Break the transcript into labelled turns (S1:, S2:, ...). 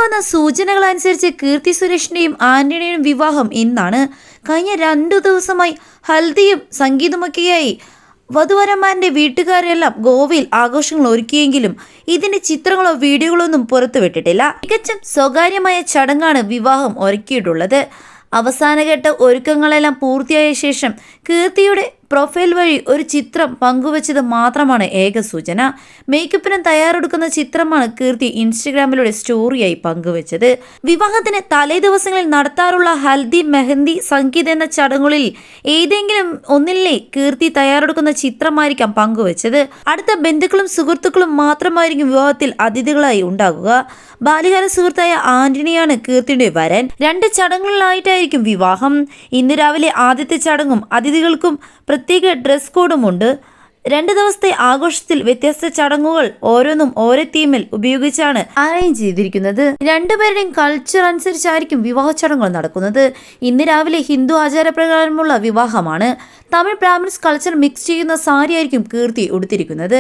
S1: പുറത്തുവന്ന സൂചനകൾ അനുസരിച്ച് കീർത്തി സുരേഷിന്റെയും ആന്റണിയുടെയും വിവാഹം ഇന്നാണ്. കഴിഞ്ഞ 2 ദിവസമായി ഹൽദിയും സംഗീതമൊക്കെയായി വധുവരന്മാരുടെ വീട്ടുകാരെല്ലാം ഗോവയിൽ ആഘോഷങ്ങൾ ഒരുക്കിയെങ്കിലും ഇതിന്റെ ചിത്രങ്ങളോ വീഡിയോകളോ ഒന്നും പുറത്തുവിട്ടിട്ടില്ല. തികച്ചും സ്വകാര്യമായ ചടങ്ങാണ് വിവാഹം ഒരുക്കിയിട്ടുള്ളത്. അവസാനഘട്ട ഒരുക്കങ്ങളെല്ലാം പൂർത്തിയായ ശേഷം കീർത്തിയുടെ പ്രൊഫൈൽ വഴി ഒരു ചിത്രം പങ്കുവച്ചത് മാത്രമാണ് ഏക സൂചന. മേക്കപ്പിന് തയ്യാറെടുക്കുന്ന ചിത്രമാണ് കീർത്തി ഇൻസ്റ്റഗ്രാമിലൂടെ സ്റ്റോറിയായി പങ്കുവച്ചത്. വിവാഹത്തിന് തലേ ദിവസങ്ങളിൽ നടത്താറുള്ള ഹൽദി, മെഹന്തി, സംഗീത് എന്ന ചടങ്ങുകളിൽ ഏതെങ്കിലും ഒന്നിലെ കീർത്തി തയ്യാറെടുക്കുന്ന ചിത്രമായിരിക്കാം പങ്കുവച്ചത്. അടുത്ത ബന്ധുക്കളും സുഹൃത്തുക്കളും മാത്രമായിരിക്കും വിവാഹത്തിൽ അതിഥികളായി ഉണ്ടാകുക. ബാല്യകാല സുഹൃത്തായ ആന്റണിയാണ് കീർത്തിയുടെ വരൻ. 2 ചടങ്ങുകളിലായിട്ടായിരിക്കും വിവാഹം. ഇന്ന് രാവിലെ ആദ്യത്തെ ചടങ്ങും അതിഥികൾക്കും പ്രത്യേക ഡ്രസ് കോഡുമുണ്ട്. 2 ദിവസത്തെ ആഘോഷത്തിൽ വ്യത്യസ്ത ചടങ്ങുകൾ ഓരോന്നും ഓരോ തീമിൽ ഉപയോഗിച്ചാണ് അറേഞ്ച് ചെയ്തിരിക്കുന്നത്. 2 പേരുടെയും കൾച്ചർ അനുസരിച്ചായിരിക്കും വിവാഹ ചടങ്ങുകൾ നടക്കുന്നത്. ഇന്ന് രാവിലെ ഹിന്ദു ആചാരപ്രകാരമുള്ള വിവാഹമാണ്. തമിഴ് ബ്രാഹ്മിൻസ് കൾച്ചർ മിക്സ് ചെയ്യുന്ന സാരിയായിരിക്കും കീർത്തി ഉടുത്തിരിക്കുന്നത്.